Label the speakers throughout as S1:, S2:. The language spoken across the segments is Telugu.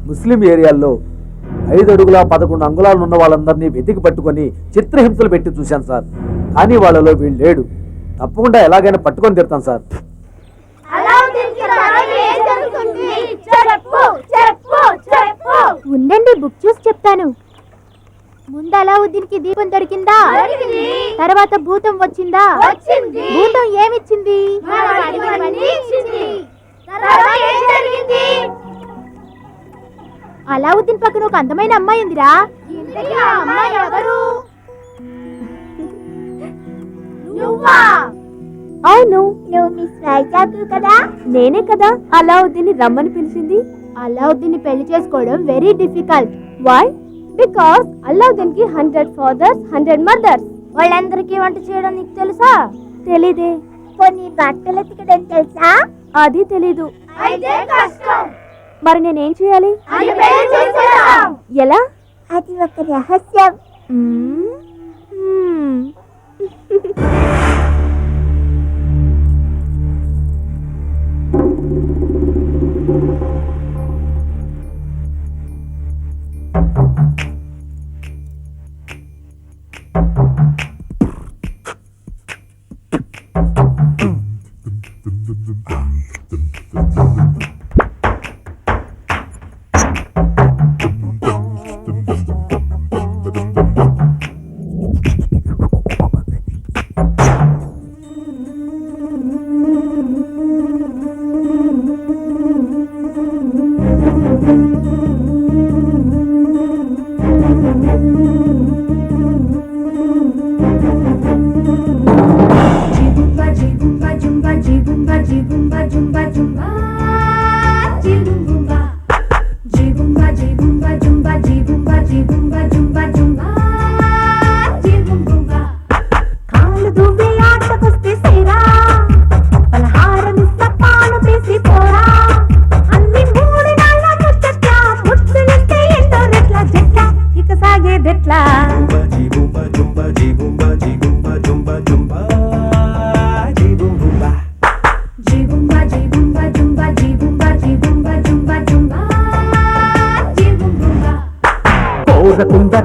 S1: ముస్లిం ఏరియాల్లో 5 అడుగుల 11 అంగుళాలు ఉన్న వాళ్ళందరినీ వెతికి పట్టుకొని చిత్రహింసలు పెట్టి చూశాను సార్. కానీ వాళ్ళలో వీళ్ళు లేడు. తప్పకుండా ఎలాగైనా పట్టుకొని తిడతాను సార్.
S2: ఉండండి, బుక్ చూసి చెప్తాను. ముందు అలావుద్దీన్కి దీపం దొరికిందా? తర్వాత భూతం వచ్చిందా? భూతం ఏమిచ్చింది? అలావుద్దీన్ పక్కన ఒక అందమైన అమ్మాయి ఉందిరా. అవును, నువ్వు మిస్ వైజాగ్ కదా? నేనే కదా అలావుద్దీన్ రమ్మని పిలిచింది. అలావుద్దీన్ పెళ్లి చేసుకోవడం very difficult. Why? Because Alauddin కి 100 ఫాదర్స్ 100 మదర్స్. వాళ్ళందరికీ వంట చేయడం నీకు తెలుసా? తెలీదే. కొన్ని బట్టలు ఉతకడం తెలుసా? అది తెలీదు. మరి నేనేం చేయాలి? ఎలా? అది ఒక రహస్యం.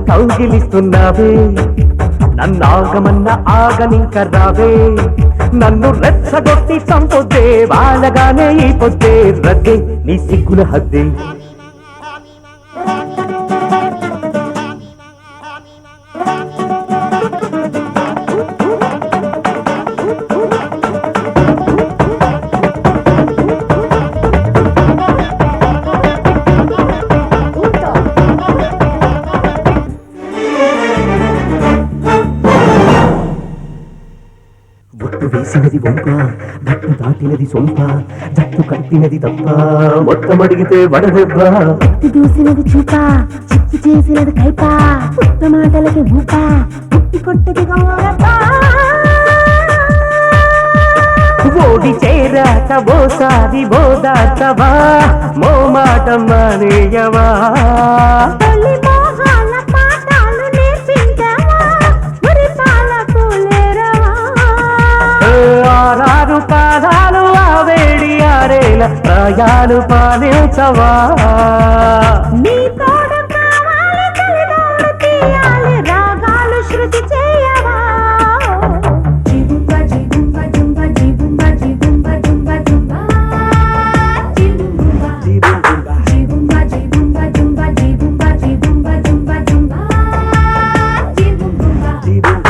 S3: కౌగిలిస్తున్నావే నన్నాగమన్న ఆగనింక రావే, నన్ను రెచ్చగొట్టి చంపొద్దే, బాలగానే ఈ పొద్దే రద్దే నీ సిగ్గుల హద్దే. వేసినది వంక, గట్టు దాటినది సొంత, జట్టు కట్టినది తప్ప, మొత్తం అడిగితే వడదెబ్బ, దూసినది చూప, చిక్కి చేసినది కైప, పుట్ట మాటలకి ఊప, పుట్టి కొట్టది ఓడి చేరాట ఓసారి బోదాటవా, మో మాట మానేయవా, ఆరారు పాదాలు ఆ వేడి ఆరేల ప్రాయాలు పాలించవా, నీ తోడు కావాలి తల్లిదోడు తీయాలి రాగాలు శృతి చేయవా. జీబుంబ జీబుంబ జుంబ జీబుంబ జీబుంబ జుంబ జుంబ జీబుంబ జీబుంబ జీబుంబ జీబుంబ జుంబ జీబుంబ జీబుంబ జుంబ జుంబ జీబుంబ జీబుంబ.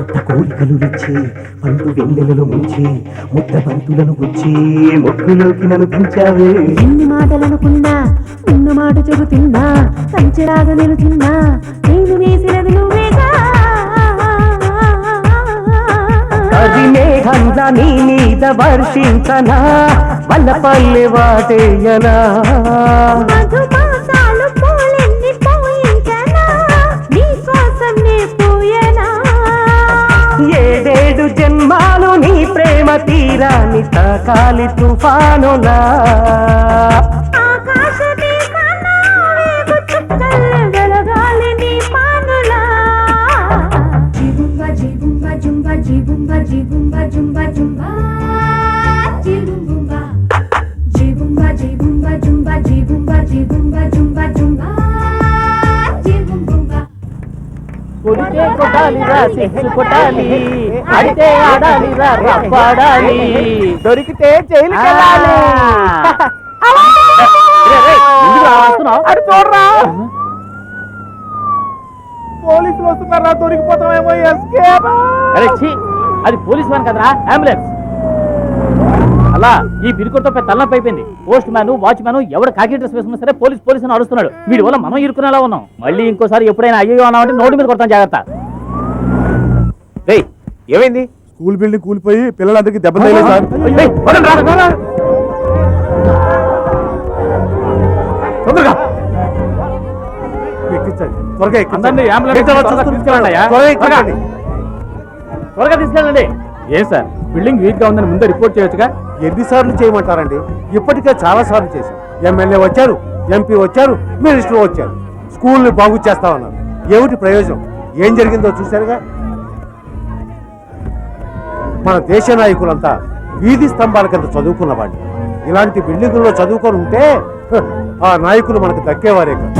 S3: కొత్త కోరికలు ఇచ్చి పండు వెన్నెలలో ముంచి ముద్ద బంతులను గుచ్చి మొక్కులోకి నన్ను దించావే. ఎన్ని మాటలనుకున్నా ఉన్న మాట చెబుతున్నా సంచరాగా నిలుచున్నా నేను వేసినది నువ్వేగా. అది మేఘంగా నీ మీద వర్షించనా వల్లపల్లె వాటేయనా. ఏడేడు జన్మాలు నీ ప్రేమ తీరాన్ని తాకాలి తుఫానులా.
S4: కొడితే కొట్టాలిరా సిక్స్ కొట్టాలి, అడితే ఆడాలిరా రప్పాడాలి, దొరికితే జైలుకి వెళ్ళాలి. అటు చూడరా, పోలీసులు వస్తున్నారా, దొరికిపోతామేమో. అది పోలీస్ వ్యాన్ కదరా, అంబులెన్స్. అలా ఈ పిరికొట్ట తలనొప్పి అయిపోయింది. పోస్ట్ మ్యాన్, వాచ్మ్యాన్ ఎవడు కాకి డ్రెస్ వేసుకున్నా సరే పోలీస్ పోలీస్ అని అరుస్తున్నాడు. వీడి వల్ల మనం ఇరుకునేలా ఉన్నాం. మళ్ళీ ఇంకోసారి ఎప్పుడైనా అయ్యో అన్నామంటే నోటి మీద కొడతాం, జాగ్రత్త.
S5: ఏమైంది? స్కూల్ బిల్డింగ్ కూలిపోయి పిల్లలందరికీ దెబ్బ తగిలేదు సార్. తొందరగా ఎక్కించండి, త్వరగా ఎక్కించండి.
S4: త్వరగా తీసుకెళ్ళండి. ఏ సార్, బిల్డింగ్ వీక్ గా ఉందని ముందే రిపోర్ట్ చేయొచ్చుగా.
S5: ఎన్నిసార్లు చేయమంటారండి? ఇప్పటికే చాలా సార్లు చేశాం. ఎమ్మెల్యే వచ్చారు, ఎంపీ వచ్చారు, మినిస్టర్ వచ్చారు, స్కూల్ని బాగు చేస్తామన్నారు. ఏమిటి ప్రయోజనం? ఏం జరిగిందో చూశారుగా. మన దేశ నాయకులంతా వీధి స్తంభాల కింద చదువుకున్న వాళ్ళు. ఇలాంటి బిల్డింగుల్లో చదువుకొని ఉంటే ఆ నాయకులు మనకు దక్కేవారే కాదు.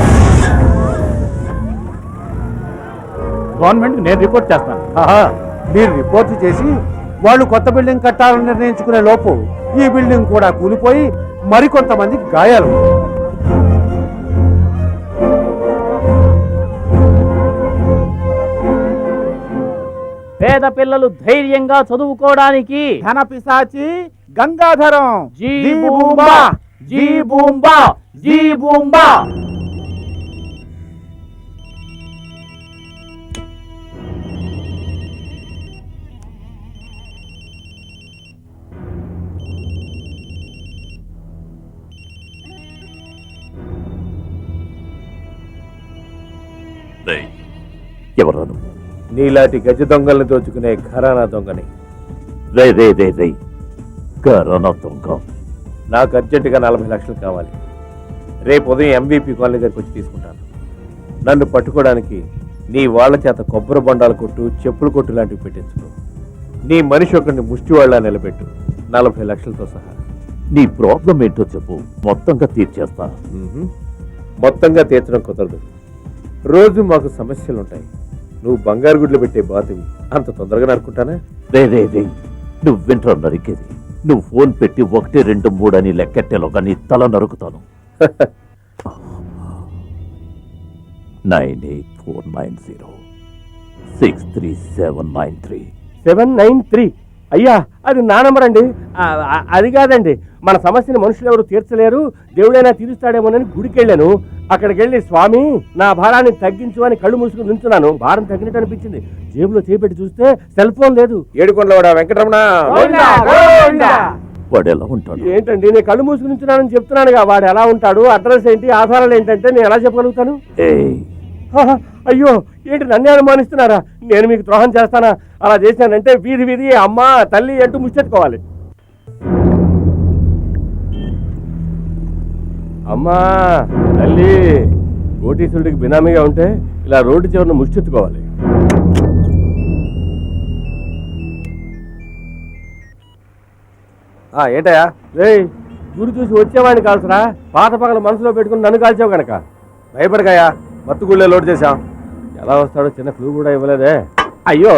S4: గవర్నమెంట్ నేను రిపోర్ట్ చేస్తాను.
S5: మీరు రిపోర్ట్ చేసి వాళ్ళు కొత్త బిల్డింగ్ కట్టాలని నిర్ణయించుకునే లోపు ఈ బిల్డింగ్ కూడా కూలిపోయి మరికొంతమంది గాయాలు.
S4: పేద పిల్లలు ధైర్యంగా చదువుకోవడానికి
S6: ధన పిశాచి గంగాధరం
S4: జీ బూంబా, జీ బూంబా, జీ బూంబా.
S7: ఎవరు?
S5: నీలాంటి గజ దొంగల్ని దోచుకునే ఘరానా దొంగని.
S7: రే ఘరానా దొంగ.
S5: నాకు అర్జెంటుగా 40 లక్షలు కావాలి. రేపు ఉదయం MVP కాలనీ దగ్గరికి వచ్చి తీసుకుంటాను. నన్ను పట్టుకోవడానికి నీ వాళ్ళ చేత కొబ్బరి బొండాల కొట్టు, చెప్పులు కొట్టు లాంటివి పెట్టించుకో. నీ మనిషి ఒకరిని ముష్టి వాళ్ళ నిలబెట్టు, 40 లక్షలతో సహా.
S7: నీ ప్రాబ్లం ఏంటో చెప్పు, మొత్తంగా తీర్చేస్తా.
S5: మొత్తంగా తీర్చడం కుదరదు. రోజు మాకు సమస్యలుంటాయి. నువ్వు బంగారు గుడ్లు పెట్టే బాతువి, అంత తొందరగా నరుకుంటానా?
S7: రే నువ్వెంట్రా నరికేది? నువ్వు ఫోన్ పెట్టి 1, 2, 3 అని లెక్కెట్టేలోగా నీ తల నరుకుతాను. 9849063793.
S6: 793. అయ్యా, అది నా నంబర్ అండి. అది కాదండి, మన సమస్యని మనుషులు ఎవరు తీర్చలేరు, దేవుడైనా తీరుస్తాడేమోనని గుడికి వెళ్ళాను. అక్కడికి వెళ్ళి స్వామి నా భారాన్ని తగ్గించు అని కళ్ళు మూసుకుని నిల్చున్నాను. భారం తగ్గినట్టు అనిపించింది. జేబులో చేపెట్టి చూస్తే సెల్ ఫోన్ లేదు.
S5: ఏడుకొండలవాడ వెంకటరమణ.
S7: వాడు ఎలా ఉంటాడు?
S6: ఏంటండి, నేను కళ్ళు మూసుకుని నిల్చున్నానని చెప్తున్నానుగా. వాడు ఎలా ఉంటాడు, అడ్రస్ ఏంటి, ఆధారాలు ఏంటంటే నేను ఎలా చెప్పగలుగుతాను? అయ్యో, ఏంటి నన్నే అనుమానిస్తున్నారా? నేను మీకు ద్రోహం చేస్తానా? అలా చేశానంటే వీధి వీధి అమ్మ తల్లి అంటూ ముచ్చెత్తుకోవాలి. అమ్మా తల్లి, కోటీశ్వరుడికి బినామీగా ఉంటే ఇలా రోడ్డు చివరిన ముచ్చెత్తుకోవాలి.
S5: ఏంటయ్యా?
S6: రేయ్, గురి చూసి వచ్చేవాడిని కాల్సరా, పాత పగల మనసులో పెట్టుకుని నన్ను కాల్చావు కనుక.
S5: భయపడకాయా, మత్తుగుళ్ళే లోడ్ చేశాం.
S6: ఎలా వస్తాడో చిన్న క్లూ కూడా ఇవ్వలేదే. అయ్యో,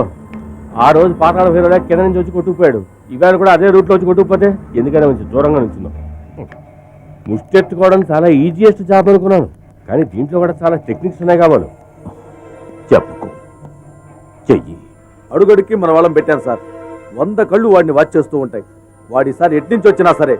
S6: ఆ రోజు పాతాళ హీరోడా కింద నుంచి వచ్చి కొట్టుకుపోయాడు. ఇవాళ కూడా అదే రూట్లో వచ్చి కొట్టుకుపోతే ఎందుకైనా మంచి దూరంగా నుంచున్నాం. ముష్టెత్తుకోవడం చాలా ఈజియెస్ట్ జాబ్ అనుకున్నాను, కానీ దీంట్లో కూడా చాలా టెక్నిక్స్ ఉన్నాయి కావాలి.
S7: చెప్పుకో, చెయ్యి.
S1: అడుగడుక్కి మన వాళ్ళం పెట్టాను సార్. 100 కళ్ళు వాడిని వాచ్ చేస్తూ ఉంటాయి. వాడిసారి ఎట్నుంచి వచ్చినా సరే